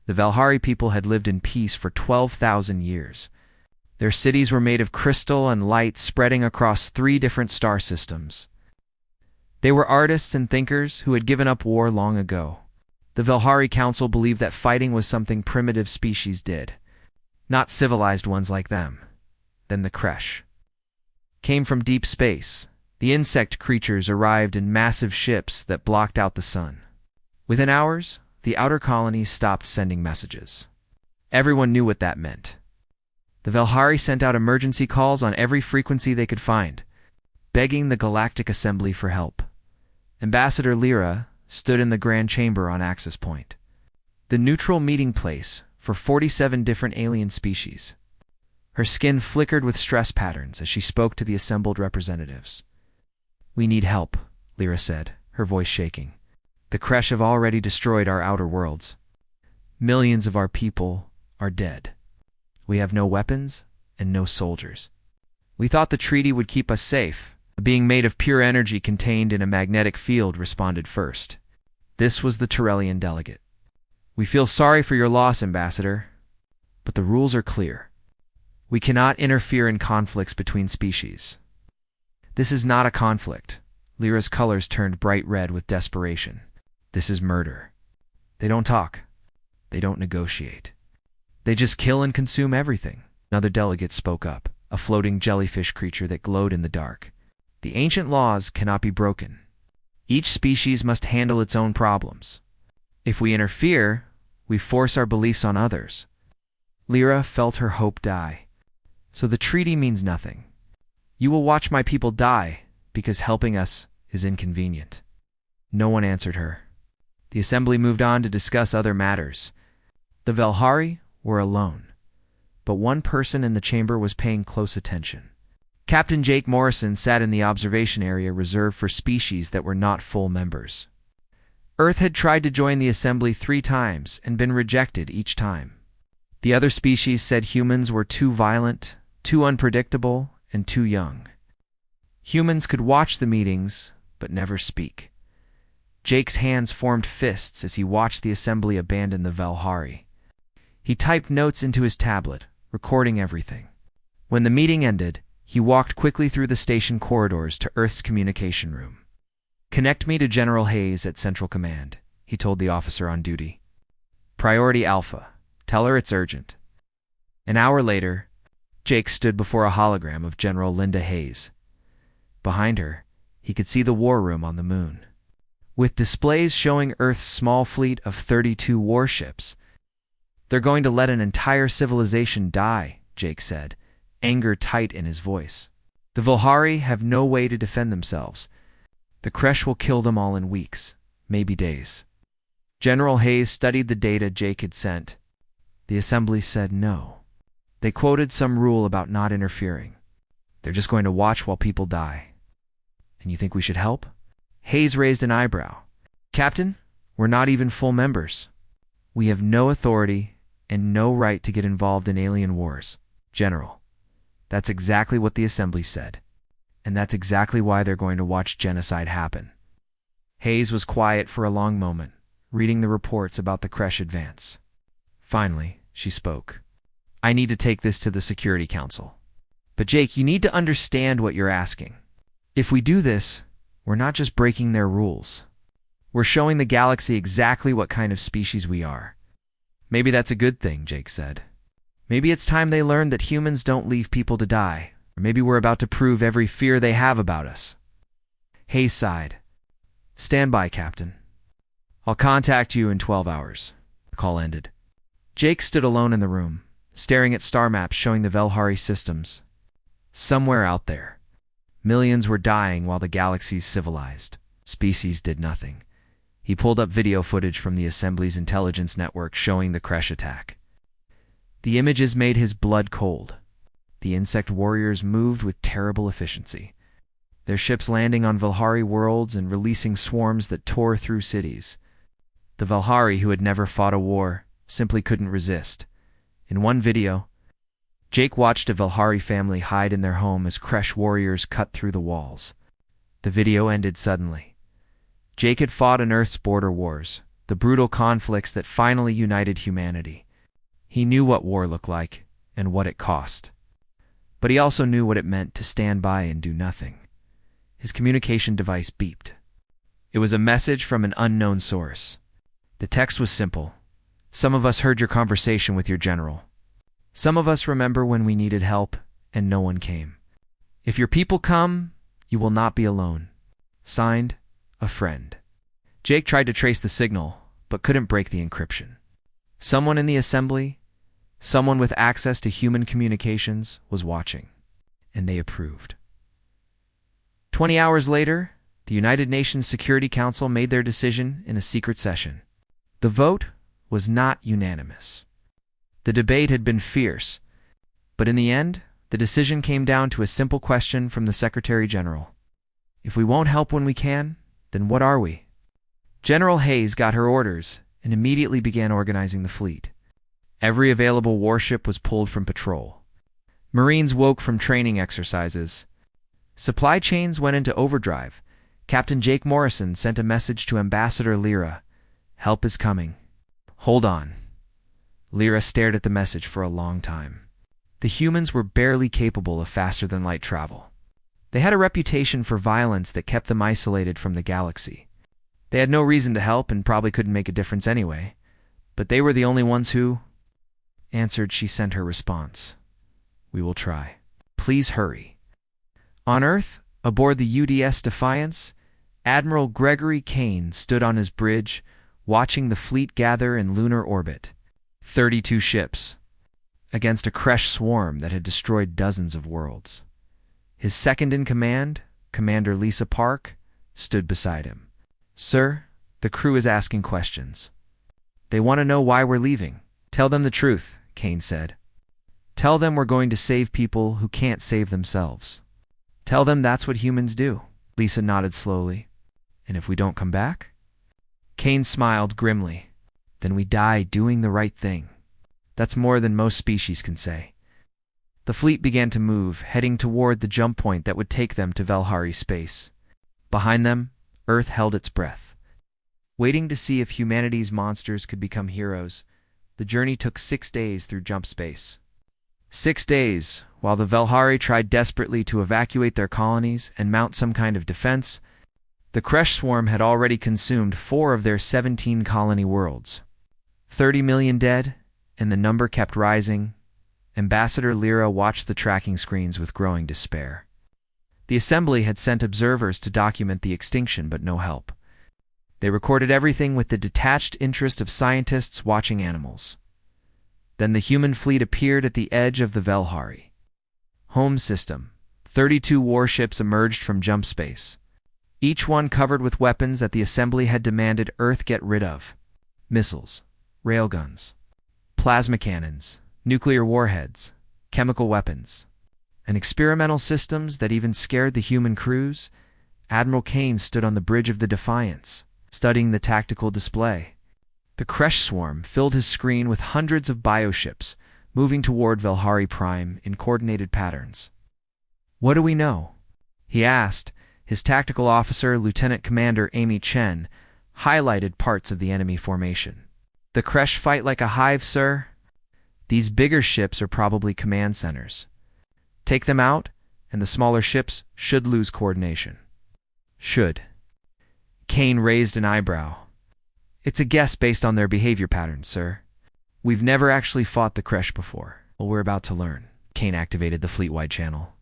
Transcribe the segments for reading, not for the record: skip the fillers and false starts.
The Valhari people had lived in peace for 12,000 years. Their cities were made of crystal and light spreading across 3 different star systems. They were artists and thinkers who had given up war long ago. The Valhari Council believed that fighting was something primitive species did, not civilized ones like them. Then the Kresh came from deep space. The insect creatures arrived in massive ships that blocked out the sun. Within hours, the outer colonies stopped sending messages. Everyone knew what that meant. The Valhari sent out emergency calls on every frequency they could find, begging the Galactic Assembly for help. Ambassador Lyra stood in the Grand Chamber on Axis Point, the neutral meeting place for 47 different alien species. Her skin flickered with stress patterns as she spoke to the assembled representatives. "We need help," Lyra said, her voice shaking. "The Kresh have already destroyed our outer worlds. Millions of our people are dead. We have no weapons and no soldiers. We thought the treaty would keep us safe." A being made of pure energy contained in a magnetic field responded first. This was the Turellian delegate. "We feel sorry for your loss, Ambassador, but the rules are clear. We cannot interfere in conflicts between species." "This is not a conflict." Lyra's colors turned bright red with desperation. "This is murder. They don't talk. They don't negotiate. They just kill and consume everything." Another delegate spoke up, a floating jellyfish creature that glowed in the dark. "The ancient laws cannot be broken. Each species must handle its own problems. If we interfere, we force our beliefs on others." Lyra felt her hope die. "So the treaty means nothing. You will watch my people die because helping us is inconvenient." No one answered her. The assembly moved on to discuss other matters. The Valhari were alone, but one person in the chamber was paying close attention. Captain Jake Morrison sat in the observation area reserved for species that were not full members. Earth had tried to join the assembly 3 times and been rejected each time. The other species said humans were too violent, too unpredictable, and too young. Humans could watch the meetings, but never speak. Jake's hands formed fists as he watched the assembly abandon the Valhari. He typed notes into his tablet, recording everything. When the meeting ended, he walked quickly through the station corridors to Earth's communication room. "Connect me to General Hayes at Central Command," he told the officer on duty. "Priority Alpha. Tell her it's urgent." An hour later, Jake stood before a hologram of General Linda Hayes. Behind her, he could see the war room on the moon, with displays showing Earth's small fleet of 32 warships. "They're going to let an entire civilization die," Jake said, anger tight in his voice. "The Valhari have no way to defend themselves. The Kresh will kill them all in weeks, maybe days." General Hayes studied the data Jake had sent. The assembly said no. They quoted some rule about not interfering. "They're just going to watch while people die." "And you think we should help?" Hayes raised an eyebrow. "Captain, we're not even full members. We have no authority and no right to get involved in alien wars." "General, that's exactly what the assembly said. And that's exactly why they're going to watch genocide happen." Hayes was quiet for a long moment, reading the reports about the Kresh advance. Finally, she spoke. "I need to take this to the Security Council. But Jake, you need to understand what you're asking. If we do this, we're not just breaking their rules. We're showing the galaxy exactly what kind of species we are." "Maybe that's a good thing," Jake said. "Maybe it's time they learned that humans don't leave people to die. Or maybe we're about to prove every fear they have about us." Hayes sighed. "Stand by, Captain. I'll contact you in 12 hours. The call ended. Jake stood alone in the room, staring at star maps showing the Valhari systems. Somewhere out there, millions were dying while the galaxy's civilized species did nothing. He pulled up video footage from the Assembly's intelligence network showing the Kresh attack. The images made his blood cold. The insect warriors moved with terrible efficiency, their ships landing on Valhari worlds and releasing swarms that tore through cities. The Valhari, who had never fought a war, simply couldn't resist. In one video, Jake watched a Valhari family hide in their home as Kresh warriors cut through the walls. The video ended suddenly. Jake had fought in Earth's border wars, the brutal conflicts that finally united humanity. He knew what war looked like and what it cost. But he also knew what it meant to stand by and do nothing. His communication device beeped. It was a message from an unknown source. The text was simple. Some of us heard your conversation with your general. Some of us remember when we needed help and no one came. If your people come, you will not be alone. Signed, a friend. Jake tried to trace the signal, but couldn't break the encryption. Someone in the assembly, someone with access to human communications, was watching, and they approved. 20 hours later, the United Nations Security Council made their decision in a secret session. The vote was not unanimous. The debate had been fierce, but in the end, the decision came down to a simple question from the Secretary General. If we won't help when we can, then what are we? General Hayes got her orders and immediately began organizing the fleet. Every available warship was pulled from patrol. Marines woke from training exercises. Supply chains went into overdrive. Captain Jake Morrison sent a message to Ambassador Lyra. Help is coming. Hold on. Lyra stared at the message for a long time. The humans were barely capable of faster-than-light travel. They had a reputation for violence that kept them isolated from the galaxy. They had no reason to help and probably couldn't make a difference anyway. But they were the only ones who answered. She sent her response. We will try. Please hurry. On Earth, aboard the UDS Defiance, Admiral Gregory Kane stood on his bridge, watching the fleet gather in lunar orbit. 32 ships, against a Kresh swarm that had destroyed dozens of worlds. His second-in-command, Commander Lisa Park, stood beside him. Sir, the crew is asking questions. They want to know why we're leaving. Tell them the truth, Kane said. Tell them we're going to save people who can't save themselves. Tell them that's what humans do. Lisa nodded slowly. And if we don't come back? Kane smiled grimly. Then we die doing the right thing. That's more than most species can say. The fleet began to move, heading toward the jump point that would take them to Velhari space. Behind them, Earth held its breath. Waiting to see if humanity's monsters could become heroes, the journey took 6 days through jump space. 6 days, while the Velhari tried desperately to evacuate their colonies and mount some kind of defense, the Kresh swarm had already consumed 4 of their 17 colony worlds. 30 million dead, and the number kept rising. Ambassador Lyra watched the tracking screens with growing despair. The Assembly had sent observers to document the extinction, but no help. They recorded everything with the detached interest of scientists watching animals. Then the human fleet appeared at the edge of the Velhari. Home system. 32 warships emerged from jump space, each one covered with weapons that the Assembly had demanded Earth get rid of. Missiles, railguns, plasma cannons, nuclear warheads, chemical weapons, and experimental systems that even scared the human crews. Admiral Kane stood on the bridge of the Defiance, studying the tactical display. The Kresh swarm filled his screen with hundreds of bioships, moving toward Velhari Prime in coordinated patterns. What do we know? He asked. His tactical officer, Lieutenant Commander Amy Chen, highlighted parts of the enemy formation. The Kresh fight like a hive, sir. These bigger ships are probably command centers. Take them out, and the smaller ships should lose coordination. Should. Kane raised an eyebrow. It's a guess based on their behavior patterns, sir. We've never actually fought the Kresh before. Well, we're about to learn. Kane activated the fleet-wide channel.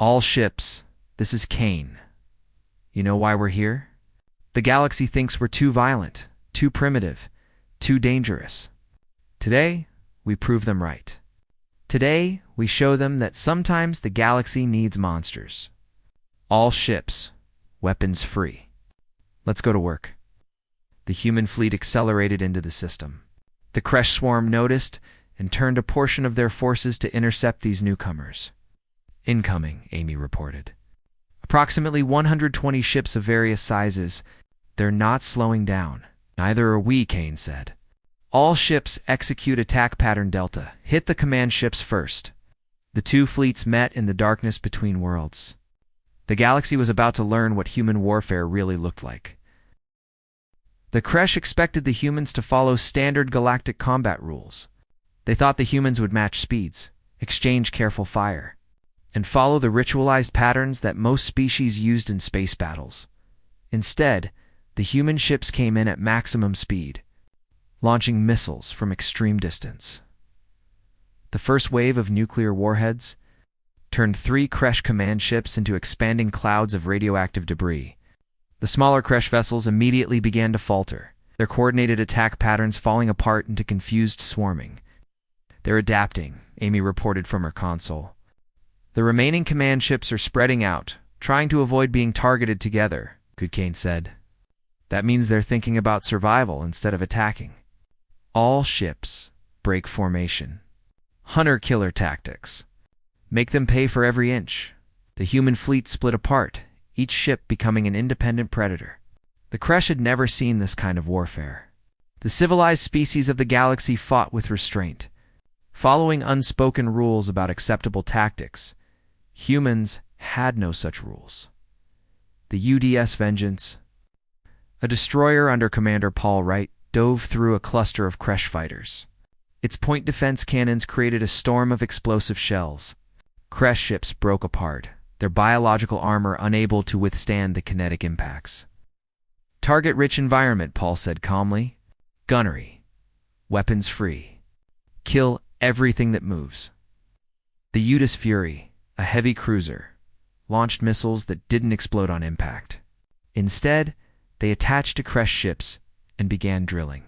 All ships, this is Kane. You know why we're here? The galaxy thinks we're too violent, too primitive, too dangerous. Today, we prove them right. Today, we show them that sometimes the galaxy needs monsters. All ships, weapons free. Let's go to work. The human fleet accelerated into the system. The Kresh swarm noticed and turned a portion of their forces to intercept these newcomers. Incoming, Amy reported. Approximately 120 ships of various sizes. They're not slowing down. Neither are we, Kane said. All ships execute attack pattern Delta. Hit the command ships first. The two fleets met in the darkness between worlds. The galaxy was about to learn what human warfare really looked like. The Kresh expected the humans to follow standard galactic combat rules. They thought the humans would match speeds, exchange careful fire, and follow the ritualized patterns that most species used in space battles. Instead, the human ships came in at maximum speed, launching missiles from extreme distance. The first wave of nuclear warheads turned 3 Kresh command ships into expanding clouds of radioactive debris. The smaller Kresh vessels immediately began to falter, their coordinated attack patterns falling apart into confused swarming. "They're adapting," Amy reported from her console. "The remaining command ships are spreading out, trying to avoid being targeted together," Kane said. "That means they're thinking about survival instead of attacking." All ships break formation. Hunter-killer tactics. Make them pay for every inch. The human fleet split apart, each ship becoming an independent predator. The Kresh had never seen this kind of warfare. The civilized species of the galaxy fought with restraint, following unspoken rules about acceptable tactics. Humans had no such rules. The UDS Vengeance. A destroyer under Commander Paul Wright dove through a cluster of Kresh fighters. Its point defense cannons created a storm of explosive shells. Kresh ships broke apart, their biological armor unable to withstand the kinetic impacts. "Target-rich environment," Paul said calmly. "Gunnery. Weapons free. Kill everything that moves." The UDS Fury, a heavy cruiser, launched missiles that didn't explode on impact. Instead, they attached to Kresh ships and began drilling,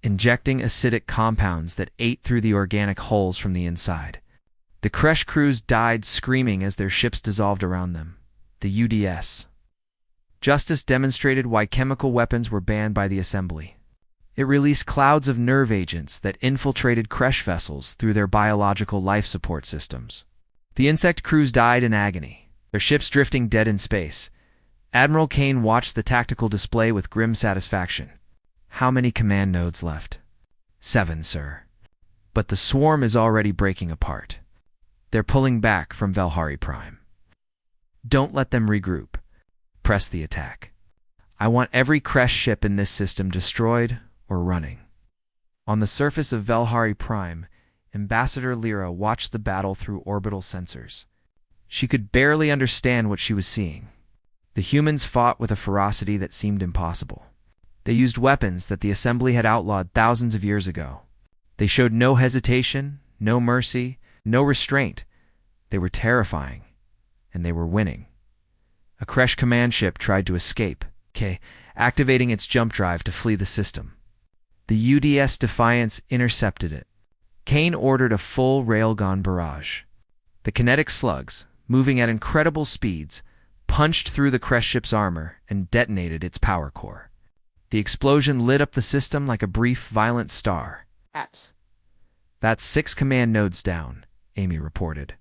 injecting acidic compounds that ate through the organic hulls from the inside. The Kresh crews died screaming as their ships dissolved around them. The UDS Justice demonstrated why chemical weapons were banned by the Assembly. It released clouds of nerve agents that infiltrated Kresh vessels through their biological life support systems. The insect crews died in agony, their ships drifting dead in space. Admiral Kane watched the tactical display with grim satisfaction. "How many command nodes left?" "7, sir. But the swarm is already breaking apart. They're pulling back from Velhari Prime. Don't let them regroup. Press the attack. I want every Kresh ship in this system destroyed or running." On the surface of Velhari Prime, Ambassador Lyra watched the battle through orbital sensors. She could barely understand what she was seeing. The humans fought with a ferocity that seemed impossible. They used weapons that the Assembly had outlawed thousands of years ago. They showed no hesitation, no mercy, no restraint. They were terrifying, and they were winning. A Kresh command ship tried to escape, activating its jump drive to flee the system. The UDS Defiance intercepted it. Kane ordered a full railgun barrage. The kinetic slugs, moving at incredible speeds, punched through the Kresh ship's armor and detonated its power core. The explosion lit up the system like a brief, violent star. "That's 6 command nodes down," Amy reported.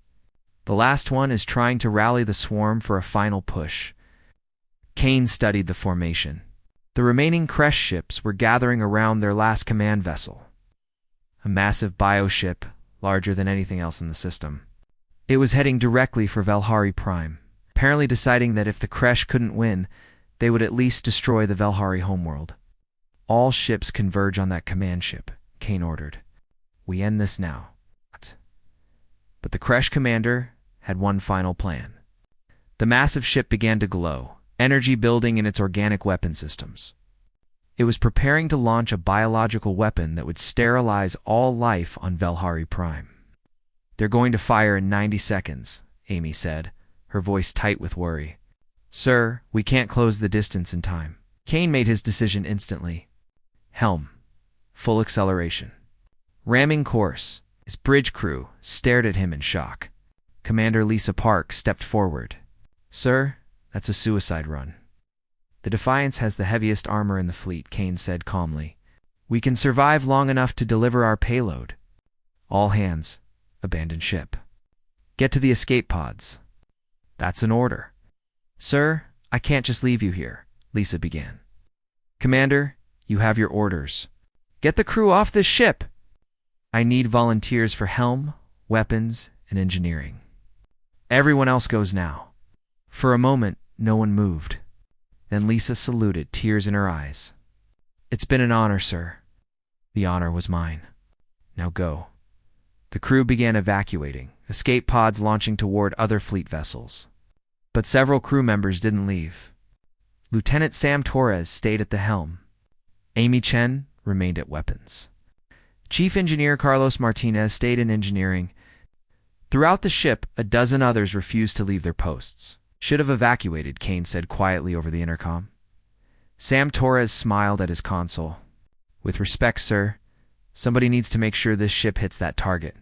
"The last one is trying to rally the swarm for a final push." Kane studied the formation. The remaining Kresh ships were gathering around their last command vessel, a massive bioship larger than anything else in the system. It was heading directly for Velhari Prime, apparently deciding that if the Kresh couldn't win, they would at least destroy the Velhari homeworld. "All ships converge on that command ship," Kane ordered. "We end this now." But the Kresh commander had one final plan. The massive ship began to glow, energy building in its organic weapon systems. It was preparing to launch a biological weapon that would sterilize all life on Velhari Prime. "They're going to fire in 90 seconds, Amy said, her voice tight with worry. "Sir, we can't close the distance in time." Kane made his decision instantly. Helm. Full acceleration. Ramming course. His bridge crew stared at him in shock. Commander Lisa Park stepped forward. "Sir, that's a suicide run." "The Defiance has the heaviest armor in the fleet," Kane said calmly. "We can survive long enough to deliver our payload." "All hands, abandon ship. Get to the escape pods." "That's an order." "Sir, I can't just leave you here," Lisa began. "Commander, you have your orders. Get the crew off this ship." "I need volunteers for helm, weapons, and engineering. Everyone else goes now." For a moment, no one moved. Then Lisa saluted, tears in her eyes. It's been an honor, sir. The honor was mine. Now go. The crew began evacuating, escape pods launching toward other fleet vessels. But several crew members didn't leave. Lieutenant Sam Torres stayed at the helm. Amy Chen remained at weapons. Chief Engineer Carlos Martinez stayed in engineering. Throughout the ship, a dozen others refused to leave their posts. Should have evacuated, Kane said quietly over the intercom. Sam Torres smiled at his console. With respect, sir, somebody needs to make sure this ship hits that target.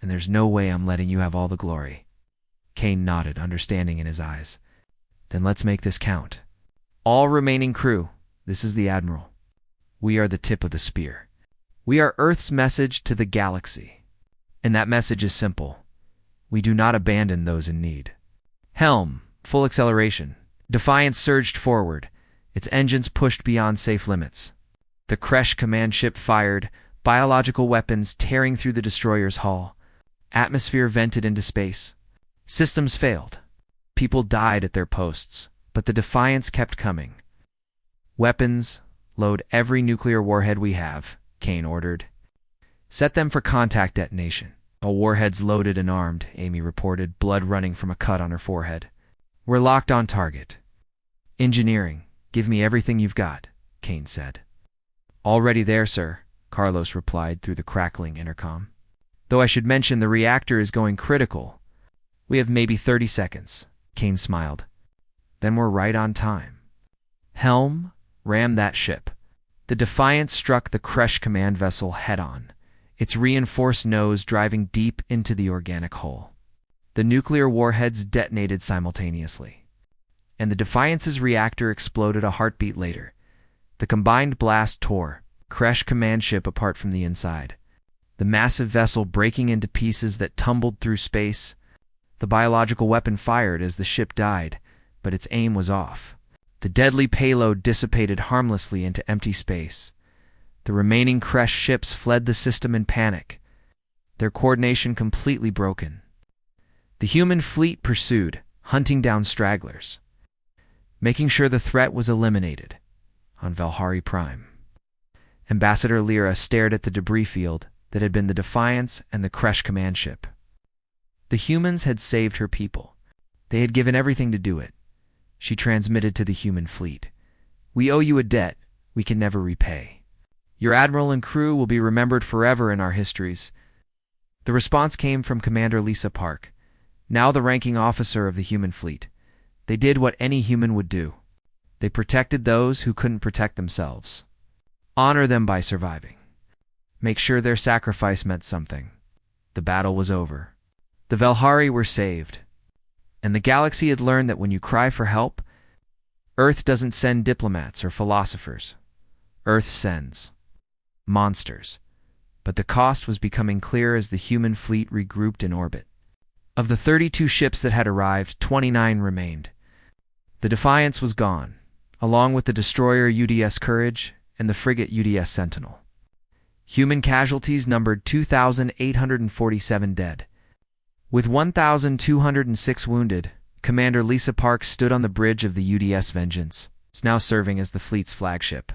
And there's no way I'm letting you have all the glory. Kane nodded, understanding in his eyes. Then let's make this count. All remaining crew, this is the Admiral. We are the tip of the spear. We are Earth's message to the galaxy. And that message is simple. We do not abandon those in need. Helm, full acceleration. Defiance surged forward, its engines pushed beyond safe limits. The Kresh command ship fired, biological weapons tearing through the destroyer's hull. Atmosphere vented into space. Systems failed. People died at their posts, but the Defiance kept coming. Weapons, load every nuclear warhead we have, Kane ordered. Set them for contact detonation. All warheads loaded and armed, Amy reported, blood running from a cut on her forehead. We're locked on target. Engineering, give me everything you've got, Kane said. Already there, sir, Carlos replied through the crackling intercom. Though I should mention the reactor is going critical. We have maybe 30 seconds, Kane smiled. Then we're right on time. Helm, ram that ship. The Defiance struck the Kresh command vessel head-on, its reinforced nose driving deep into the organic hull. The nuclear warheads detonated simultaneously, and the Defiance's reactor exploded a heartbeat later. The combined blast tore Kresh command ship apart from the inside, the massive vessel breaking into pieces that tumbled through space. The biological weapon fired as the ship died, but its aim was off. The deadly payload dissipated harmlessly into empty space. The remaining Kresh ships fled the system in panic, their coordination completely broken. The human fleet pursued, hunting down stragglers, making sure the threat was eliminated on Valhari Prime. Ambassador Lyra stared at the debris field that had been the Defiance and the Kresh command ship. The humans had saved her people. They had given everything to do it. She transmitted to the human fleet. We owe you a debt we can never repay. Your admiral and crew will be remembered forever in our histories. The response came from Commander Lisa Park, now the ranking officer of the human fleet. They did what any human would do. They protected those who couldn't protect themselves. Honor them by surviving. Make sure their sacrifice meant something. The battle was over. The Valhari were saved. And the galaxy had learned that when you cry for help, Earth doesn't send diplomats or philosophers. Earth sends monsters. But the cost was becoming clear as the human fleet regrouped in orbit. Of the 32 ships that had arrived, 29 remained. The Defiance was gone, along with the destroyer UDS Courage and the frigate UDS Sentinel. Human casualties numbered 2,847 dead. With 1,206 wounded, Commander Lisa Park stood on the bridge of the UDS Vengeance, now serving as the fleet's flagship.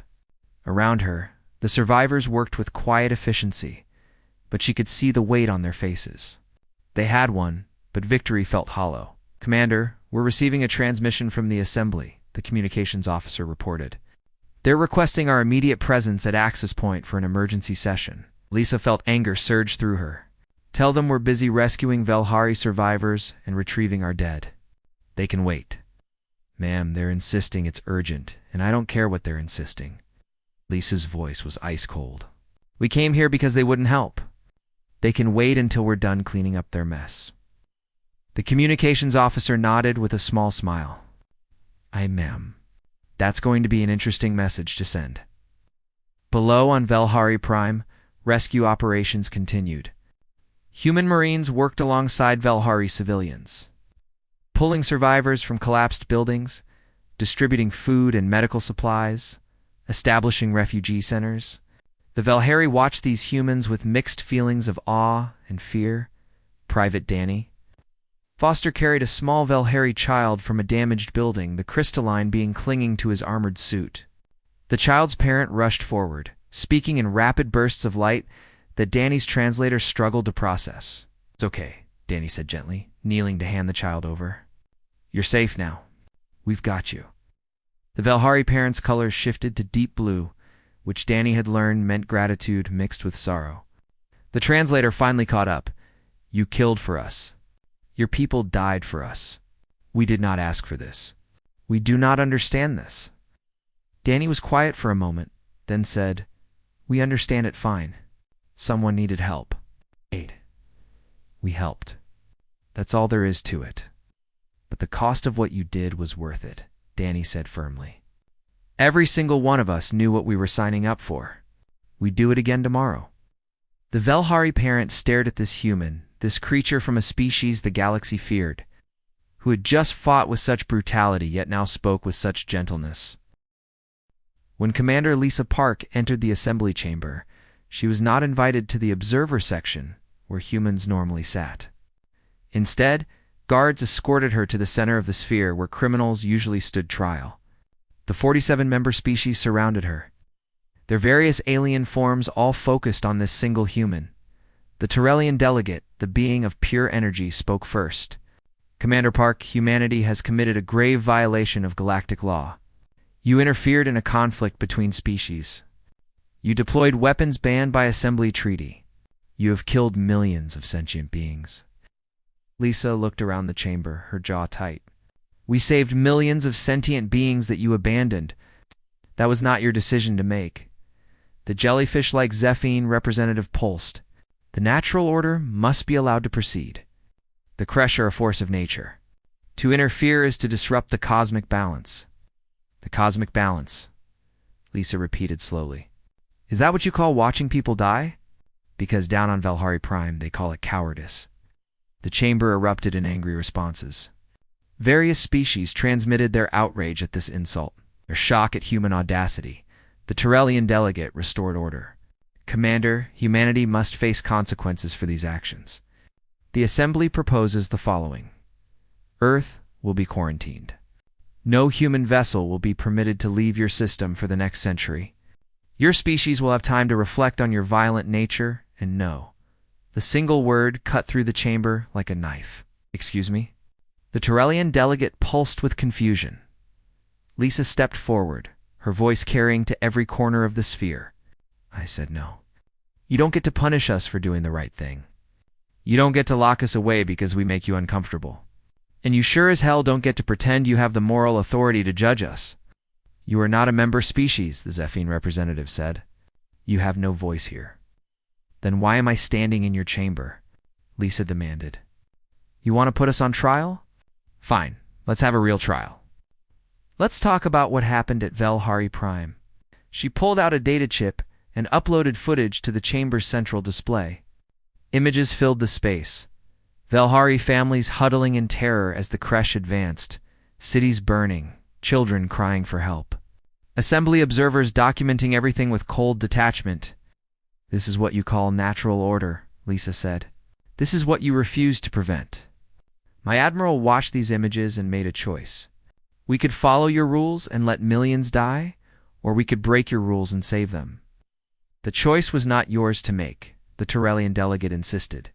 Around her, the survivors worked with quiet efficiency, but she could see the weight on their faces. They had won, but victory felt hollow. Commander, we're receiving a transmission from the assembly, the communications officer reported. They're requesting our immediate presence at Access Point for an emergency session. Lisa felt anger surge through her. Tell them we're busy rescuing Valhari survivors and retrieving our dead. They can wait. Ma'am, they're insisting it's urgent, and I don't care what they're insisting. Lisa's voice was ice cold. We came here because they wouldn't help. They can wait until we're done cleaning up their mess. The communications officer nodded with a small smile. Aye, ma'am. That's going to be an interesting message to send. Below on Valhari Prime, rescue operations continued. Human Marines worked alongside Valhari civilians, pulling survivors from collapsed buildings, distributing food and medical supplies, establishing refugee centers. The Valhari watched these humans with mixed feelings of awe and fear. Private Danny Foster carried a small Valhari child from a damaged building, the crystalline being clinging to his armored suit. The child's parent rushed forward, speaking in rapid bursts of light that Danny's translator struggled to process. "It's okay," Danny said gently, kneeling to hand the child over. "You're safe now. We've got you." The Velhari parents' colors shifted to deep blue, which Danny had learned meant gratitude mixed with sorrow. The translator finally caught up. "You killed for us. Your people died for us. We did not ask for this. We do not understand this." Danny was quiet for a moment, then said, "We understand it fine. Someone needed help. We helped. That's all there is to it. But the cost of what you did was worth it," Danny said firmly. "Every single one of us knew what we were signing up for. We'd do it again tomorrow." The Velhari parent stared at this human, this creature from a species the galaxy feared, who had just fought with such brutality yet now spoke with such gentleness. When Commander Lisa Park entered the assembly chamber, she was not invited to the observer section where humans normally sat. Instead, guards escorted her to the center of the sphere where criminals usually stood trial. The 47-member species surrounded her, their various alien forms all focused on this single human. The Tyrellian delegate, the being of pure energy, spoke first. "Commander Park, humanity has committed a grave violation of galactic law. You interfered in a conflict between species. You deployed weapons banned by assembly treaty. You have killed millions of sentient beings." Lisa looked around the chamber, her jaw tight. "We saved millions of sentient beings that you abandoned. That was not your decision to make." The jellyfish-like Zephine representative pulsed. "The natural order must be allowed to proceed. The Kresh are a force of nature. To interfere is to disrupt the cosmic balance." "The cosmic balance," Lisa repeated slowly. "Is that what you call watching people die?" "Because down on Velhari Prime they call it cowardice." The chamber erupted in angry responses. Various species transmitted their outrage at this insult, their shock at human audacity. The Tyrellian delegate restored order. "Commander, humanity must face consequences for these actions. The Assembly proposes the following. Earth will be quarantined. No human vessel will be permitted to leave your system for the next century. Your species will have time to reflect on your violent nature and know." The single word cut through the chamber like a knife. "Excuse me?" The Tyrellian delegate pulsed with confusion. Lisa stepped forward, her voice carrying to every corner of the sphere. "I said no. You don't get to punish us for doing the right thing. You don't get to lock us away because we make you uncomfortable. And you sure as hell don't get to pretend you have the moral authority to judge us. You are not a member species," the Zephine representative said. "You have no voice here." "Then why am I standing in your chamber?" Lisa demanded. "You want to put us on trial? Fine, let's have a real trial. Let's talk about what happened at Velhari Prime." She pulled out a data chip and uploaded footage to the chamber's central display. Images filled the space. Velhari families huddling in terror as the Kresh advanced, cities burning, children crying for help. Assembly observers documenting everything with cold detachment. "This is what you call natural order," Lisa said. "This is what you refuse to prevent." My admiral watched these images and made a choice. We could follow your rules and let millions die, or we could break your rules and save them. The choice was not yours to make, the Tyrellian delegate insisted.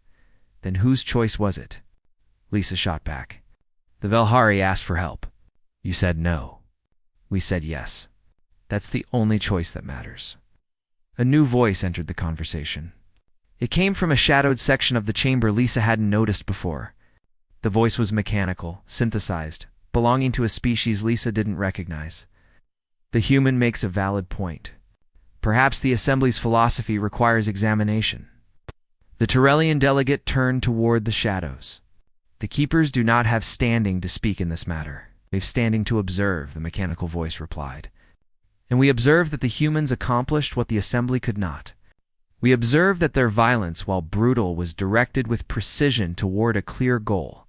Then whose choice was it? Lisa shot back. The Velhari asked for help. You said no. We said yes. That's the only choice that matters. A new voice entered the conversation. It came from a shadowed section of the chamber Lisa hadn't noticed before. The voice was mechanical, synthesized, belonging to a species Lisa didn't recognize. The human makes a valid point. Perhaps the Assembly's philosophy requires examination. The Tyrellian delegate turned toward the shadows. The Keepers do not have standing to speak in this matter. They've standing to observe, the mechanical voice replied. And we observe that the humans accomplished what the Assembly could not. We observe that their violence, while brutal, was directed with precision toward a clear goal.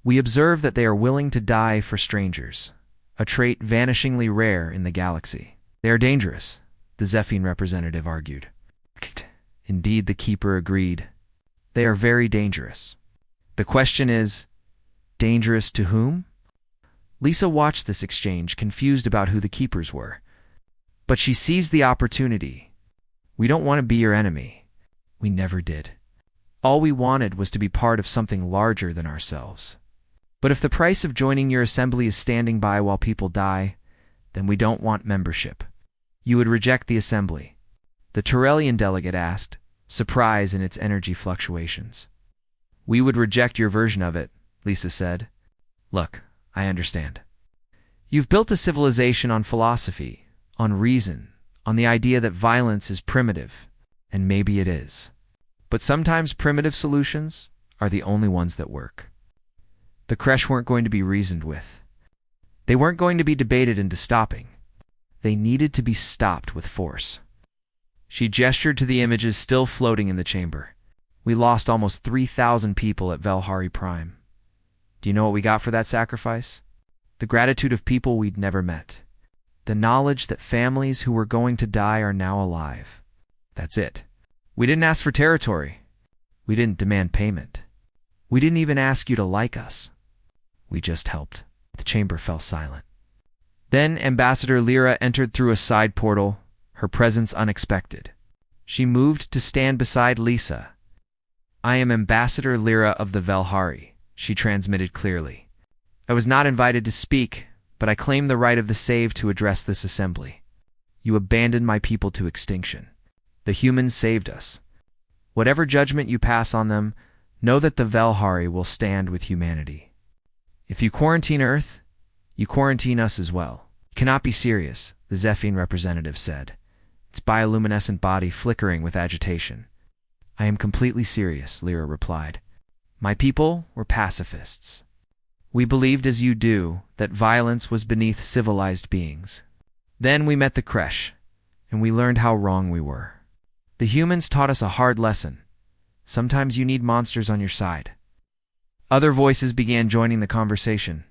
We observe that they are willing to die for strangers, a trait vanishingly rare in the galaxy. They are dangerous, the Zephine representative argued. Indeed, the Keeper agreed. They are very dangerous. The question is, dangerous to whom? Lisa watched this exchange, confused about who the Keepers were. But she seized the opportunity. We don't want to be your enemy. We never did. All we wanted was to be part of something larger than ourselves. But if the price of joining your assembly is standing by while people die, then we don't want membership. You would reject the assembly. The Turellian delegate asked, surprise in its energy fluctuations. We would reject your version of it, Lisa said. Look, I understand. You've built a civilization on philosophy, on reason, on the idea that violence is primitive, and maybe it is. But sometimes primitive solutions are the only ones that work. The Kresh weren't going to be reasoned with. They weren't going to be debated into stopping. They needed to be stopped with force. She gestured to the images still floating in the chamber. We lost almost 3,000 people at Velhari Prime. Do you know what we got for that sacrifice? The gratitude of people we'd never met. The knowledge that families who were going to die are now alive. That's it. We didn't ask for territory. We didn't demand payment. We didn't even ask you to like us. We just helped. The chamber fell silent. Then Ambassador Lyra entered through a side portal, her presence unexpected. She moved to stand beside Lisa. I am Ambassador Lyra of the Velhari, she transmitted clearly. I was not invited to speak, but I claim the right of the saved to address this assembly. You abandoned my people to extinction. The humans saved us. Whatever judgment you pass on them, know that the Velhari will stand with humanity. If you quarantine Earth, you quarantine us as well. You cannot be serious, the Zephyr representative said, its bioluminescent body flickering with agitation. I am completely serious, Lyra replied. My people were pacifists. We believed, as you do, that violence was beneath civilized beings. Then we met the Kresh, and we learned how wrong we were. The humans taught us a hard lesson. Sometimes you need monsters on your side. Other voices began joining the conversation.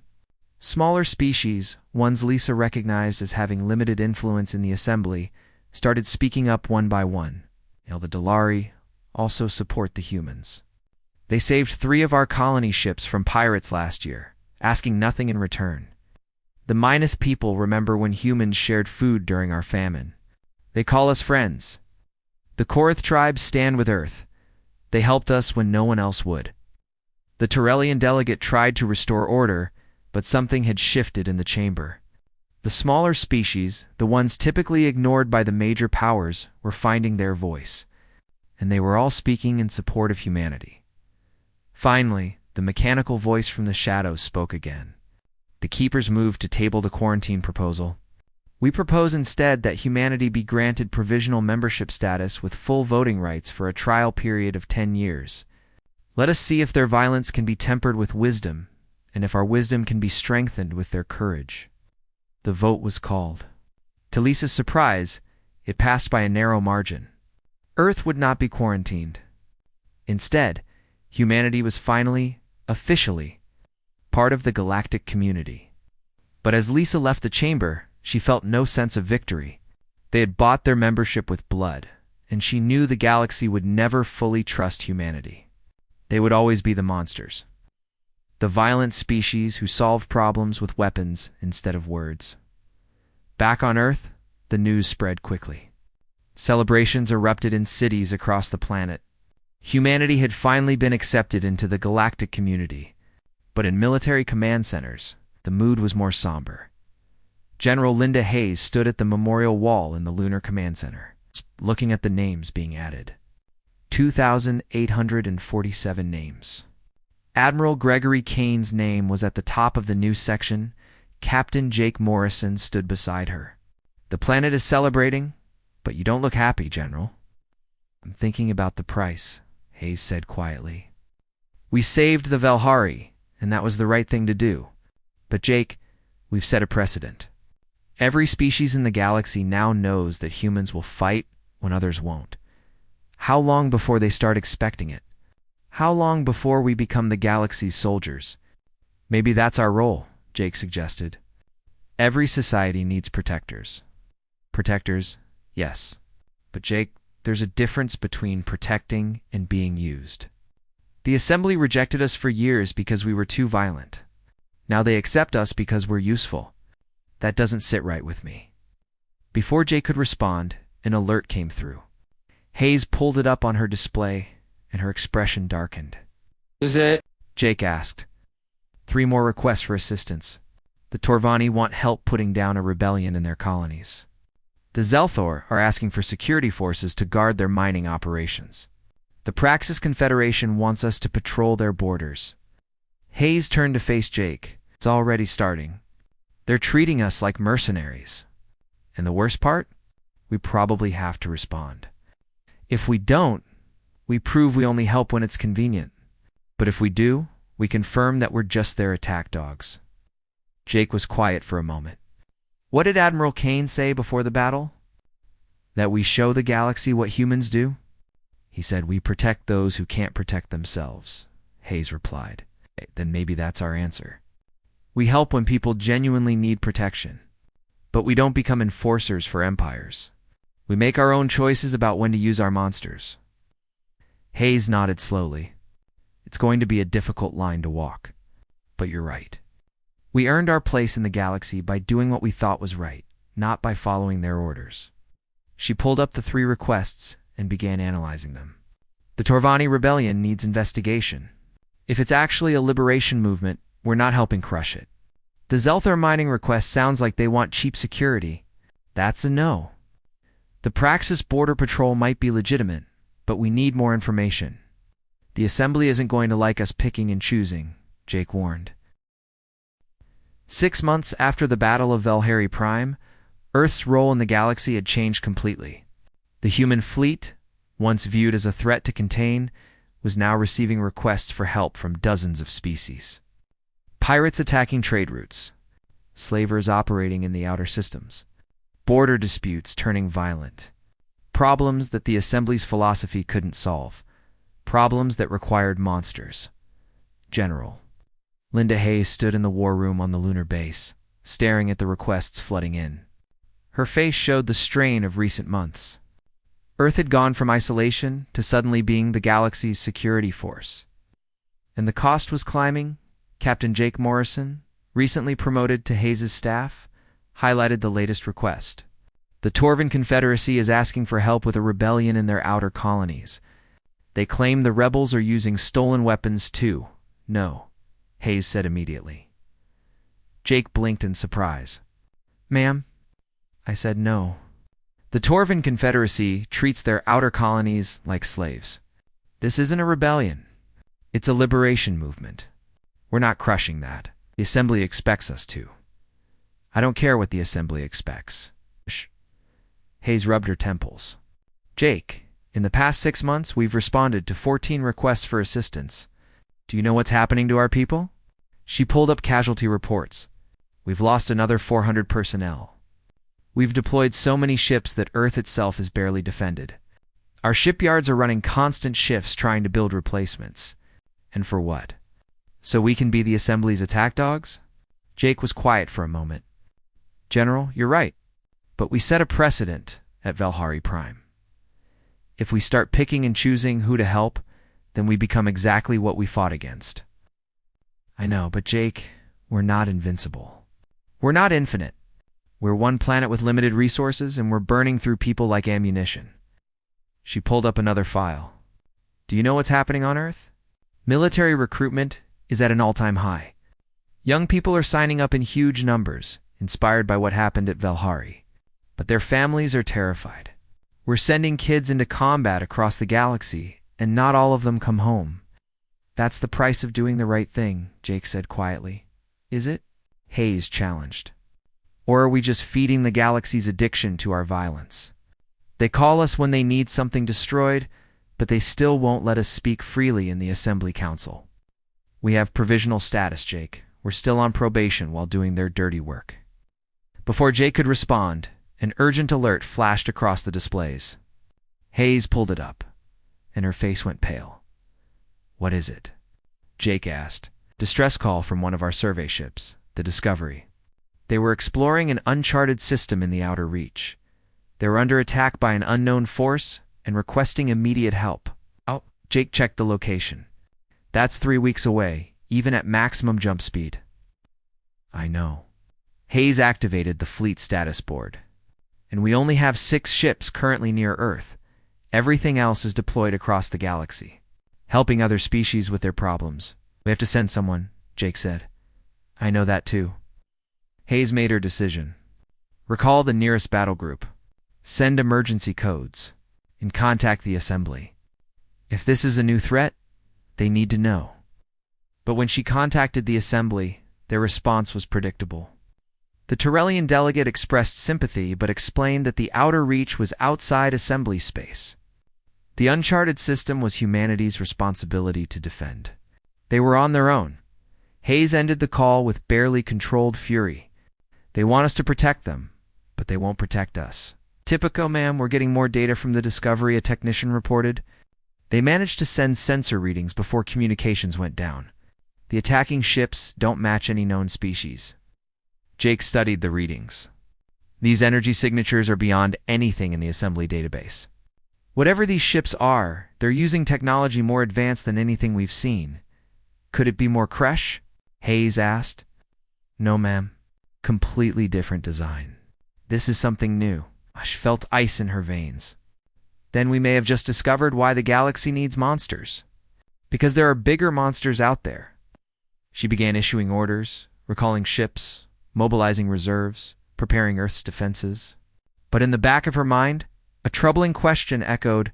Smaller species, ones Lisa recognized as having limited influence in the assembly, started speaking up one by one. The Dalari also support the humans. They saved 3 of our colony ships from pirates last year, asking nothing in return. The Mineth people remember when humans shared food during our famine. They call us friends. The Korath tribes stand with Earth. They helped us when no one else would. The Turellian delegate tried to restore order, but something had shifted in the chamber. The smaller species, the ones typically ignored by the major powers, were finding their voice, and they were all speaking in support of humanity. Finally, the mechanical voice from the shadows spoke again. The keepers moved to table the quarantine proposal. We propose instead that humanity be granted provisional membership status with full voting rights for a trial period of 10 years. Let us see if their violence can be tempered with wisdom, and if our wisdom can be strengthened with their courage. The vote was called. To Lisa's surprise, it passed by a narrow margin. Earth would not be quarantined. Instead, humanity was finally, officially, part of the galactic community. But as Lisa left the chamber, she felt no sense of victory. They had bought their membership with blood, and she knew the galaxy would never fully trust humanity. They would always be the monsters. The violent species who solved problems with weapons instead of words. Back on Earth, the news spread quickly. Celebrations erupted in cities across the planet. Humanity had finally been accepted into the galactic community, but in military command centers, the mood was more somber. General Linda Hayes stood at the memorial wall in the Lunar Command Center, looking at the names being added. 2,847 names. Admiral Gregory Kane's name was at the top of the new section. Captain Jake Morrison stood beside her. The planet is celebrating, but you don't look happy, General. I'm thinking about the price, Hayes said quietly. We saved the Velhari, and that was the right thing to do. But Jake, we've set a precedent. Every species in the galaxy now knows that humans will fight when others won't. How long before they start expecting it? How long before we become the galaxy's soldiers? Maybe that's our role, Jake suggested. Every society needs protectors. Protectors, yes. But Jake, there's a difference between protecting and being used. The Assembly rejected us for years because we were too violent. Now they accept us because we're useful. That doesn't sit right with me. Before Jake could respond, an alert came through. Hayes pulled it up on her display, and her expression darkened. Is it? Jake asked. 3 more requests for assistance. The Torvani want help putting down a rebellion in their colonies. The Zelthor are asking for security forces to guard their mining operations. The Praxis Confederation wants us to patrol their borders. Hayes turned to face Jake. It's already starting. They're treating us like mercenaries. And the worst part? We probably have to respond. If we don't, we prove we only help when it's convenient. But if we do, we confirm that we're just their attack dogs. Jake was quiet for a moment. What did Admiral Kane say before the battle? That we show the galaxy what humans do? He said, we protect those who can't protect themselves. Hayes replied. Then maybe that's our answer. We help when people genuinely need protection. But we don't become enforcers for empires. We make our own choices about when to use our monsters. Hayes nodded slowly. It's going to be a difficult line to walk. But you're right. We earned our place in the galaxy by doing what we thought was right, not by following their orders. She pulled up the 3 requests and began analyzing them. The Torvani rebellion needs investigation. If it's actually a liberation movement, we're not helping crush it. The Zelthor mining request sounds like they want cheap security. That's a no. The Praxis Border Patrol might be legitimate, but we need more information. The Assembly isn't going to like us picking and choosing, Jake warned. 6 months after the Battle of Velhari Prime, Earth's role in the galaxy had changed completely. The human fleet, once viewed as a threat to contain, was now receiving requests for help from dozens of species. Pirates attacking trade routes, slavers operating in the outer systems, border disputes turning violent, problems that the Assembly's philosophy couldn't solve, problems that required monsters. General Linda Hayes stood in the war room on the lunar base, staring at the requests flooding in. Her face showed the strain of recent months. Earth had gone from isolation to suddenly being the galaxy's security force. And the cost was climbing. Captain Jake Morrison, recently promoted to Hayes' staff, highlighted the latest request. The Torvan Confederacy is asking for help with a rebellion in their outer colonies. They claim the rebels are using stolen weapons too. No, Hayes said immediately. Jake blinked in surprise. Ma'am? I said no. The Torvan Confederacy treats their outer colonies like slaves. This isn't a rebellion. It's a liberation movement. We're not crushing that. The Assembly expects us to. I don't care what the Assembly expects. Shh. Hayes rubbed her temples. Jake, in the past 6 months, we've responded to 14 requests for assistance. Do you know what's happening to our people? She pulled up casualty reports. We've lost another 400 personnel. We've deployed so many ships that Earth itself is barely defended. Our shipyards are running constant shifts trying to build replacements. And for what? So we can be the Assembly's attack dogs? Jake was quiet for a moment. General, you're right. But we set a precedent at Velhari Prime. If we start picking and choosing who to help, then we become exactly what we fought against. I know, but Jake, we're not invincible. We're not infinite. We're one planet with limited resources, and we're burning through people like ammunition. She pulled up another file. Do you know what's happening on Earth? Military recruitment is at an all-time high. Young people are signing up in huge numbers, inspired by what happened at Velhari. But their families are terrified. We're sending kids into combat across the galaxy, and not all of them come home. That's the price of doing the right thing, Jake said quietly. Is it? Hayes challenged. Or are we just feeding the galaxy's addiction to our violence? They call us when they need something destroyed, but they still won't let us speak freely in the Assembly Council. We have provisional status, Jake. We're still on probation while doing their dirty work. Before Jake could respond, an urgent alert flashed across the displays. Hayes pulled it up, and her face went pale. What is it? Jake asked. Distress call from one of our survey ships, the Discovery. They were exploring an uncharted system in the outer reach. They were under attack by an unknown force and requesting immediate help. Oh, Jake checked the location. That's 3 weeks away, even at maximum jump speed. I know. Hayes activated the fleet status board. and we only have 6 ships currently near Earth. Everything else is deployed across the galaxy, helping other species with their problems. We have to send someone, Jake said. I know that too. Hayes made her decision. Recall the nearest battle group. Send emergency codes, and contact the assembly. If this is a new threat, they need to know. But when she contacted the assembly, their response was predictable. The Tyrellian delegate expressed sympathy but explained that the outer reach was outside assembly space. The uncharted system was humanity's responsibility to defend. They were on their own. Hayes ended the call with barely controlled fury. They want us to protect them, but they won't protect us. Typico, ma'am, we're getting more data from the Discovery, a technician reported. They managed to send sensor readings before communications went down. The attacking ships don't match any known species. Jake studied the readings. These energy signatures are beyond anything in the assembly database. Whatever these ships are, they're using technology more advanced than anything we've seen. Could it be more Kresh? Hayes asked. No, ma'am. Completely different design. This is something new. She felt ice in her veins. Then we may have just discovered why the galaxy needs monsters. Because there are bigger monsters out there. She began issuing orders, recalling ships, mobilizing reserves, preparing Earth's defenses. But in the back of her mind, a troubling question echoed,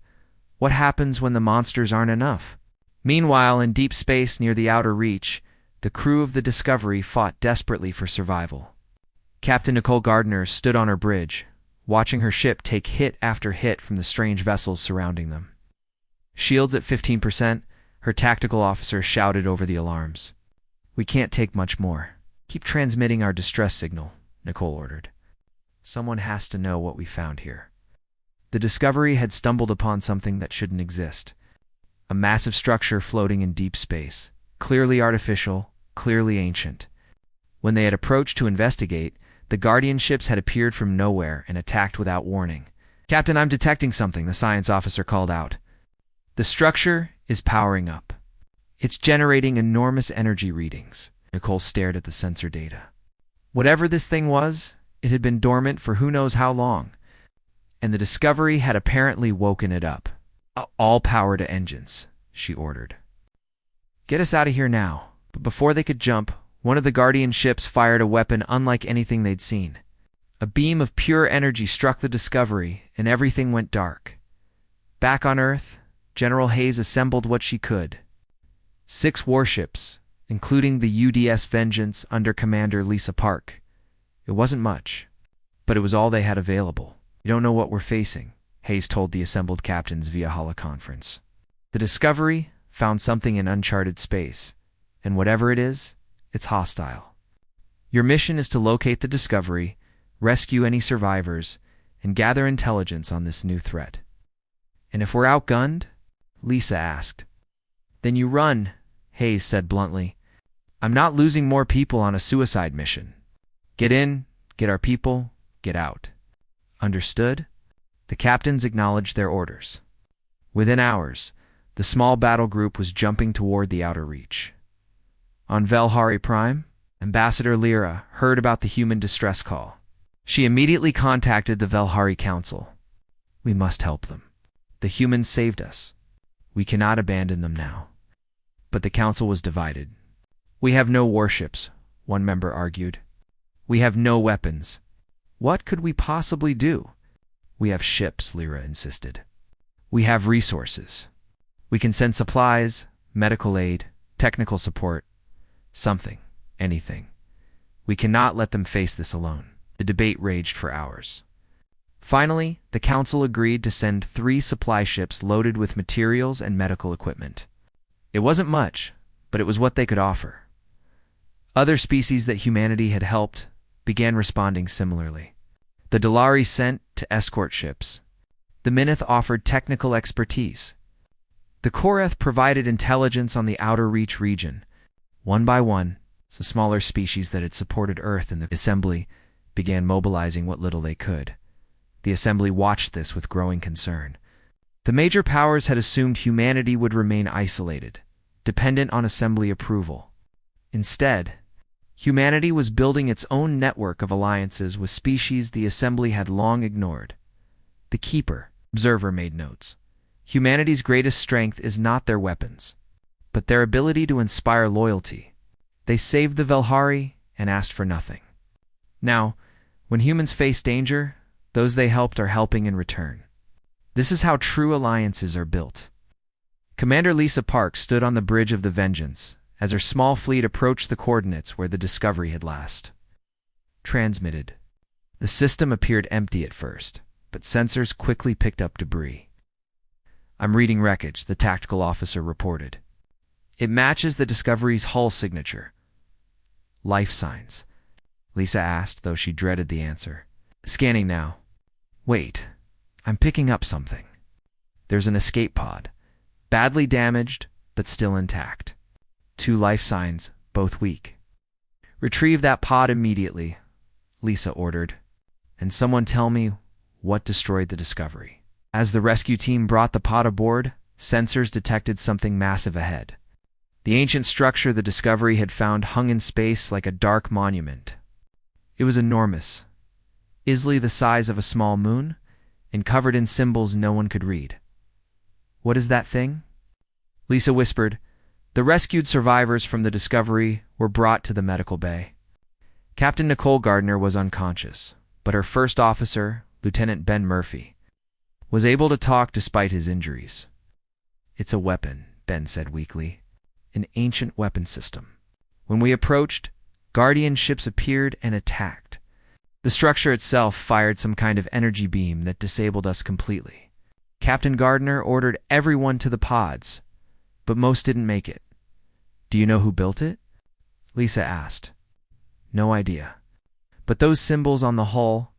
what happens when the monsters aren't enough? Meanwhile, in deep space near the outer reach, the crew of the Discovery fought desperately for survival. Captain Nicole Gardner stood on her bridge, watching her ship take hit after hit from the strange vessels surrounding them. Shields at 15%, her tactical officer shouted over the alarms. We can't take much more. Keep transmitting our distress signal, Nicole ordered. Someone has to know what we found here. The Discovery had stumbled upon something that shouldn't exist. A massive structure floating in deep space, clearly artificial, clearly ancient. When they had approached to investigate, the Guardian ships had appeared from nowhere and attacked without warning. Captain, I'm detecting something, the science officer called out. The structure is powering up. It's generating enormous energy readings. Nicole stared at the sensor data. Whatever this thing was, it had been dormant for who knows how long, and the Discovery had apparently woken it up. All power to engines, she ordered. Get us out of here now. But before they could jump, one of the Guardian ships fired a weapon unlike anything they'd seen. A beam of pure energy struck the Discovery, and everything went dark. Back on Earth, General Hayes assembled what she could. 6 warships, including the UDS Vengeance under Commander Lisa Park. It wasn't much, but it was all they had available. You don't know what we're facing, Hayes told the assembled captains via holoconference. The Discovery found something in uncharted space, and whatever it is, it's hostile. Your mission is to locate the Discovery, rescue any survivors, and gather intelligence on this new threat. And if we're outgunned? Lisa asked. Then you run, Hayes said bluntly. I'm not losing more people on a suicide mission. Get in, get our people, get out. Understood? The captains acknowledged their orders. Within hours, the small battle group was jumping toward the outer reach. On Velhari Prime, Ambassador Lyra heard about the human distress call. She immediately contacted the Velhari Council. We must help them. The humans saved us. We cannot abandon them now. But the council was divided. We have no warships, one member argued. We have no weapons. What could we possibly do? We have ships, Lyra insisted. We have resources. We can send supplies, medical aid, technical support, something, anything. We cannot let them face this alone. The debate raged for hours. Finally, the council agreed to send 3 supply ships loaded with materials and medical equipment. It wasn't much, but it was what they could offer. Other species that humanity had helped began responding similarly. The Dalari sent to escort ships. The Minith offered technical expertise. The Koreth provided intelligence on the outer reach region. One by one, the smaller species that had supported Earth in the assembly began mobilizing what little they could. The assembly watched this with growing concern. The major powers had assumed humanity would remain isolated, dependent on assembly approval. Instead, Humanity was building its own network of alliances with species the Assembly had long ignored. The Keeper, observer made notes. Humanity's greatest strength is not their weapons, but their ability to inspire loyalty. They saved the Velhari and asked for nothing. Now, when humans face danger, those they helped are helping in return. This is how true alliances are built. Commander Lisa Park stood on the bridge of the Vengeance as her small fleet approached the coordinates where the Discovery had last transmitted. The system appeared empty at first, but sensors quickly picked up debris. "I'm reading wreckage," the tactical officer reported. "It matches the Discovery's hull signature." "Life signs?" Lisa asked, though she dreaded the answer. "Scanning now." "Wait, I'm picking up something. There's an escape pod. Badly damaged, but still intact. 2 life signs, both weak." "Retrieve that pod immediately," Lisa ordered. "And someone tell me what destroyed the Discovery." As the rescue team brought the pod aboard, sensors detected something massive ahead. The ancient structure the Discovery had found hung in space like a dark monument. It was enormous, easily the size of a small moon, and covered in symbols no one could read. "What is that thing?" Lisa whispered. The rescued survivors from the Discovery were brought to the medical bay. Captain Nicole Gardner was unconscious, but her first officer, Lieutenant Ben Murphy, was able to talk despite his injuries. "It's a weapon," Ben said weakly. "An ancient weapon system. When we approached, Guardian ships appeared and attacked. The structure itself fired some kind of energy beam that disabled us completely. Captain Gardner ordered everyone to the pods, but most didn't make it." "Do you know who built it?" Lisa asked. "No idea. But those symbols on the hull,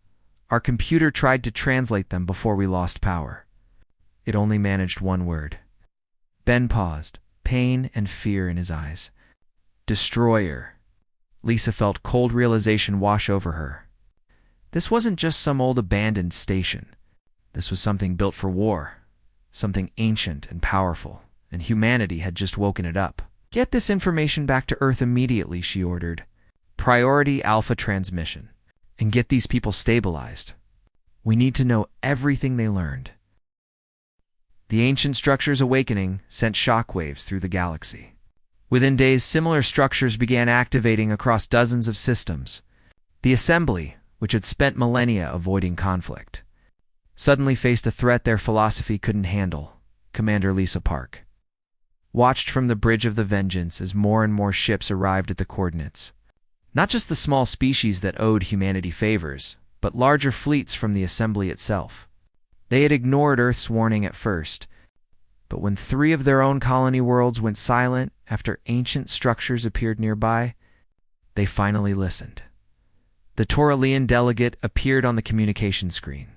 our computer tried to translate them before we lost power. It only managed one word." Ben paused, pain and fear in his eyes. "Destroyer." Lisa felt cold realization wash over her. This wasn't just some old abandoned station. This was something built for war, something ancient and powerful, and humanity had just woken it up. "Get this information back to Earth immediately," she ordered. "Priority Alpha transmission. And get these people stabilized. We need to know everything they learned." The ancient structure's awakening sent shockwaves through the galaxy. Within days, similar structures began activating across dozens of systems. The Assembly, which had spent millennia avoiding conflict, suddenly faced a threat their philosophy couldn't handle. Commander Lisa Park watched from the bridge of the Vengeance as more and more ships arrived at the coordinates. Not just the small species that owed humanity favors, but larger fleets from the Assembly itself. They had ignored Earth's warning at first, but when 3 of their own colony worlds went silent after ancient structures appeared nearby, they finally listened. The Tauralian delegate appeared on the communication screen,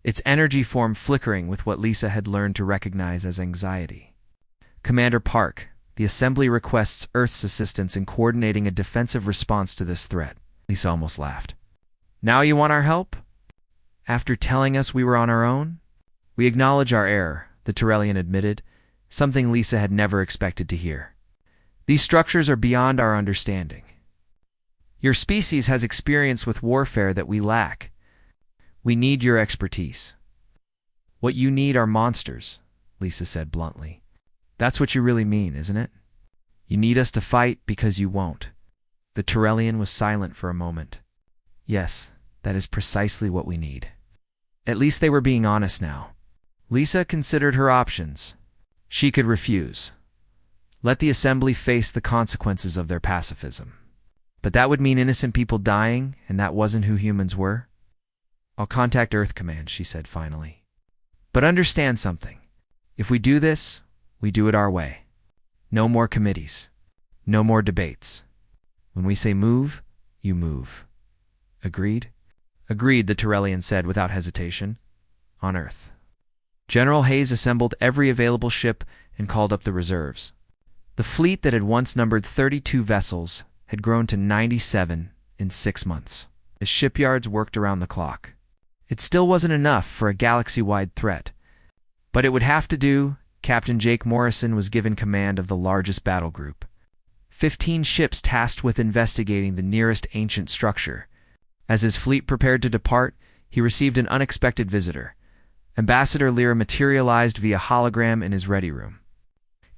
its energy form flickering with what Lisa had learned to recognize as anxiety. "Commander Park, the Assembly requests Earth's assistance in coordinating a defensive response to this threat." Lisa almost laughed. "Now you want our help? After telling us we were on our own?" "We acknowledge our error," the Tauralian admitted, something Lisa had never expected to hear. "These structures are beyond our understanding. Your species has experience with warfare that we lack. We need your expertise." "What you need are monsters," Lisa said bluntly. "That's what you really mean, isn't it? You need us to fight because you won't." The Tauralian was silent for a moment. "Yes, that is precisely what we need." At least they were being honest now. Lisa considered her options. She could refuse. Let the Assembly face the consequences of their pacifism. But that would mean innocent people dying, and that wasn't who humans were. "I'll contact Earth Command," she said finally. "But understand something. If we do this, we do it our way. No more committees. No more debates. When we say move, you move. Agreed?" "Agreed," the Tauralian said without hesitation. "On Earth." General Hayes assembled every available ship and called up the reserves. The fleet that had once numbered 32 vessels had grown to 97 in 6 months. The shipyards worked around the clock. It still wasn't enough for a galaxy-wide threat, but it would have to do. Captain Jake Morrison was given command of the largest battle group. 15 ships tasked with investigating the nearest ancient structure. As his fleet prepared to depart, he received an unexpected visitor. Ambassador Lyra materialized via hologram in his ready room.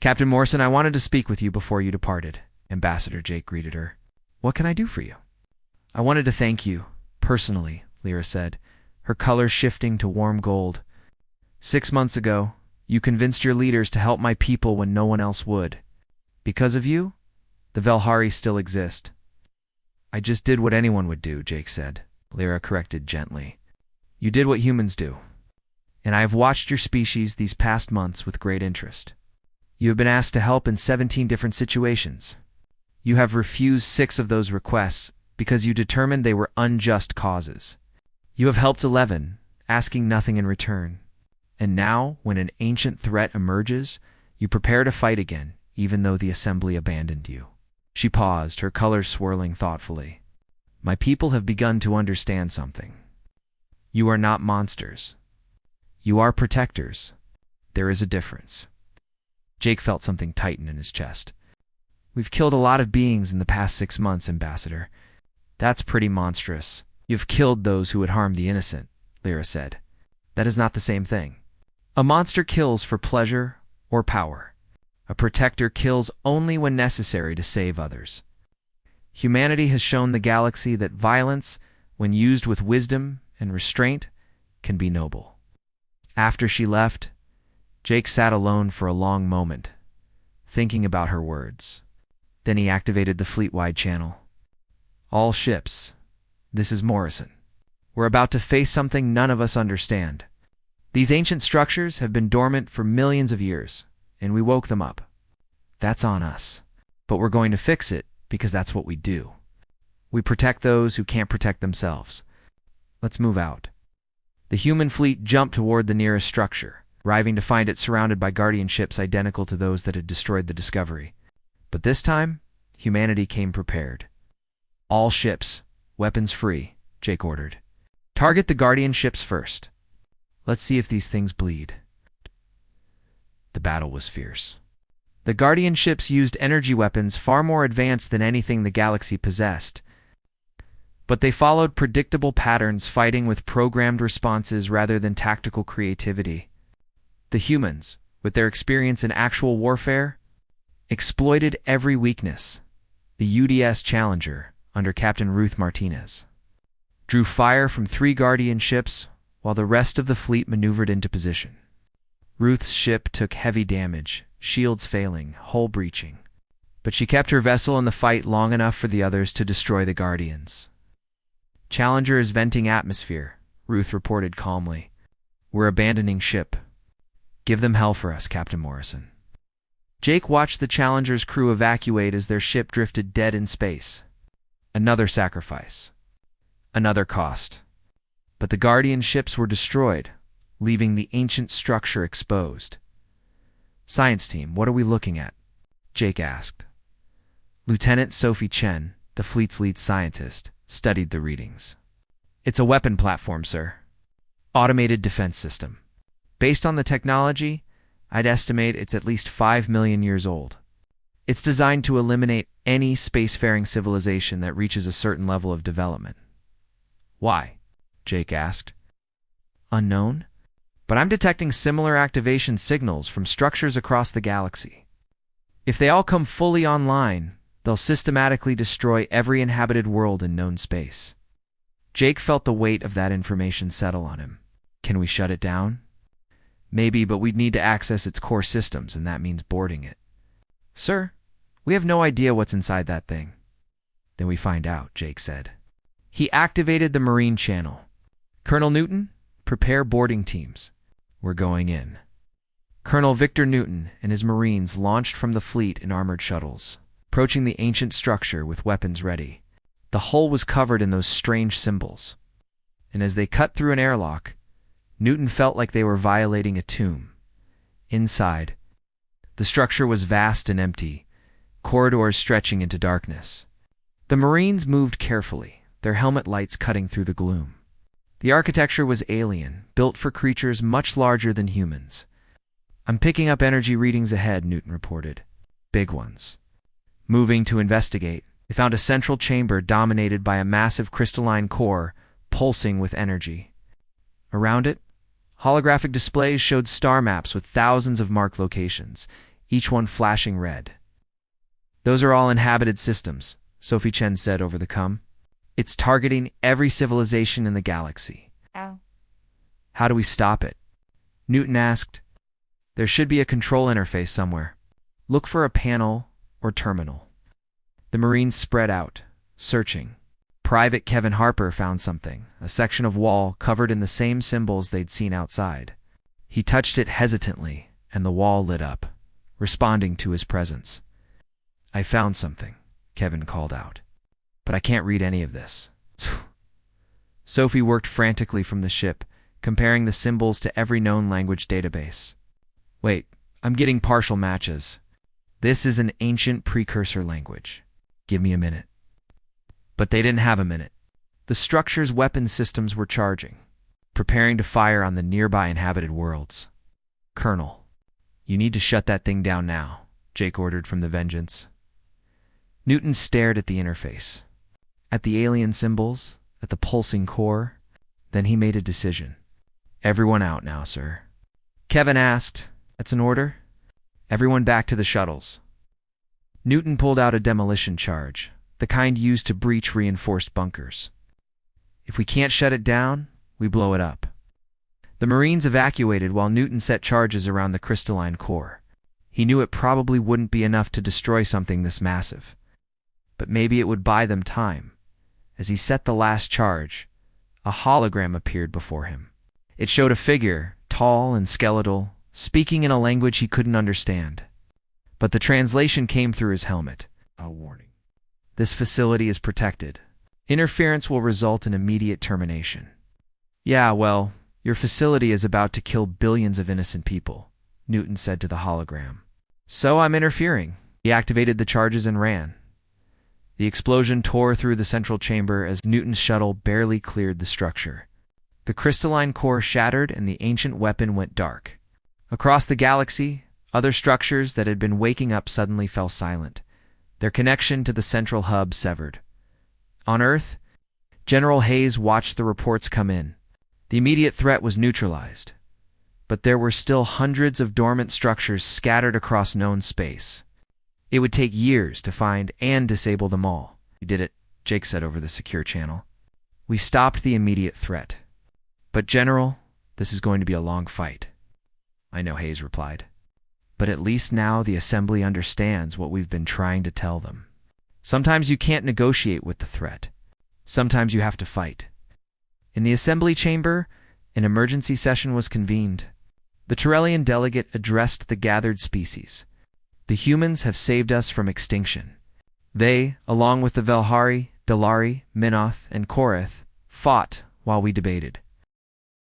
"Captain Morrison, I wanted to speak with you before you departed," Ambassador Jake greeted her. "What can I do for you?" "I wanted to thank you, personally," Lyra said, her color shifting to warm gold. "6 months ago, you convinced your leaders to help my people when no one else would. Because of you, the Velhari still exist." "I just did what anyone would do," Jake said. Lyra corrected gently. "You did what humans do. And I have watched your species these past months with great interest. You have been asked to help in 17 different situations. You have refused 6 of those requests because you determined they were unjust causes. You have helped 11, asking nothing in return. And now, when an ancient threat emerges, you prepare to fight again, even though the Assembly abandoned you." She paused, her colors swirling thoughtfully. "My people have begun to understand something. You are not monsters. You are protectors. There is a difference." Jake felt something tighten in his chest. "We've killed a lot of beings in the past 6 months, Ambassador. That's pretty monstrous." "You've killed those who would harm the innocent," Lyra said. "That is not the same thing. A monster kills for pleasure or power. A protector kills only when necessary to save others. Humanity has shown the galaxy that violence, when used with wisdom and restraint, can be noble." After she left, Jake sat alone for a long moment, thinking about her words. Then he activated the fleet-wide channel. "All ships, this is Morrison. We're about to face something none of us understand. These ancient structures have been dormant for millions of years, and we woke them up. That's on us. But we're going to fix it because that's what we do. We protect those who can't protect themselves. Let's move out." The human fleet jumped toward the nearest structure, arriving to find it surrounded by guardian ships identical to those that had destroyed the Discovery. But this time, humanity came prepared. "All ships, weapons free," Jake ordered. "Target the guardian ships first. Let's see if these things bleed." The battle was fierce. The guardian ships used energy weapons far more advanced than anything the galaxy possessed. But they followed predictable patterns, fighting with programmed responses rather than tactical creativity. The humans, with their experience in actual warfare, exploited every weakness. The UDS Challenger, under Captain Ruth Martinez, drew fire from 3 guardian ships while the rest of the fleet maneuvered into position. Ruth's ship took heavy damage, shields failing, hull breaching. But she kept her vessel in the fight long enough for the others to destroy the Guardians. "Challenger is venting atmosphere," Ruth reported calmly. "We're abandoning ship. Give them hell for us, Captain Morrison." Jake watched the Challenger's crew evacuate as their ship drifted dead in space. Another sacrifice. Another cost. But the Guardian ships were destroyed, leaving the ancient structure exposed. "Science team, what are we looking at?" Jake asked. Lieutenant Sophie Chen, the fleet's lead scientist, studied the readings. "It's a weapon platform, sir. Automated defense system. Based on the technology, I'd estimate it's at least 5 million years old. It's designed to eliminate any spacefaring civilization that reaches a certain level of development." "Why?" Jake asked. "Unknown? But I'm detecting similar activation signals from structures across the galaxy. If they all come fully online, they'll systematically destroy every inhabited world in known space." Jake felt the weight of that information settle on him. "Can we shut it down?" "Maybe, but we'd need to access its core systems, and that means boarding it." "Sir, we have no idea what's inside that thing." "Then we find out," Jake said. He activated the Marine channel. "Colonel Newton, prepare boarding teams. We're going in." Colonel Victor Newton and his Marines launched from the fleet in armored shuttles, approaching the ancient structure with weapons ready. The hull was covered in those strange symbols. And as they cut through an airlock, Newton felt like they were violating a tomb. Inside, the structure was vast and empty, corridors stretching into darkness. The Marines moved carefully, their helmet lights cutting through the gloom. The architecture was alien, built for creatures much larger than humans. "I'm picking up energy readings ahead," Newton reported. "Big ones." Moving to investigate, they found a central chamber dominated by a massive crystalline core pulsing with energy. Around it, holographic displays showed star maps with thousands of marked locations, each one flashing red. "Those are all inhabited systems," Sophie Chen said over the comm. "It's targeting every civilization in the galaxy." Oh. "How do we stop it?" Newton asked. "There should be a control interface somewhere. Look for a panel or terminal." The Marines spread out, searching. Private Kevin Harper found something, a section of wall covered in the same symbols they'd seen outside. He touched it hesitantly, and the wall lit up, responding to his presence. "I found something," Kevin called out. "But I can't read any of this." Sophie worked frantically from the ship, comparing the symbols to every known language database. "Wait, I'm getting partial matches. This is an ancient precursor language. Give me a minute." But they didn't have a minute. The structure's weapon systems were charging, preparing to fire on the nearby inhabited worlds. "Colonel, you need to shut that thing down now," Jake ordered from the Vengeance. Newton stared at the interface, at the alien symbols, at the pulsing core. Then he made a decision. "Everyone out now, sir." Kevin asked, "That's an order?" "Everyone back to the shuttles." Newton pulled out a demolition charge, the kind used to breach reinforced bunkers. "If we can't shut it down, we blow it up." The Marines evacuated while Newton set charges around the crystalline core. He knew it probably wouldn't be enough to destroy something this massive, but maybe it would buy them time. As he set the last charge, a hologram appeared before him. It showed a figure, tall and skeletal, speaking in a language he couldn't understand. But the translation came through his helmet. "A warning. This facility is protected. Interference will result in immediate termination." "Yeah, well, your facility is about to kill billions of innocent people," Newton said to the hologram. "So I'm interfering." He activated the charges and ran. The explosion tore through the central chamber as Newton's shuttle barely cleared the structure. The crystalline core shattered and the ancient weapon went dark. Across the galaxy, other structures that had been waking up suddenly fell silent, their connection to the central hub severed. On Earth, General Hayes watched the reports come in. The immediate threat was neutralized, but there were still hundreds of dormant structures scattered across known space. It would take years to find and disable them all. "We did it," Jake said over the secure channel. "We stopped the immediate threat. But General, this is going to be a long fight." "I know," Hayes replied. "But at least now the Assembly understands what we've been trying to tell them. Sometimes you can't negotiate with the threat. Sometimes you have to fight." In the Assembly chamber, an emergency session was convened. The Turellian delegate addressed the gathered species. "The humans have saved us from extinction. They, along with the Velhari, Dalari, Minoth, and Korath, fought while we debated.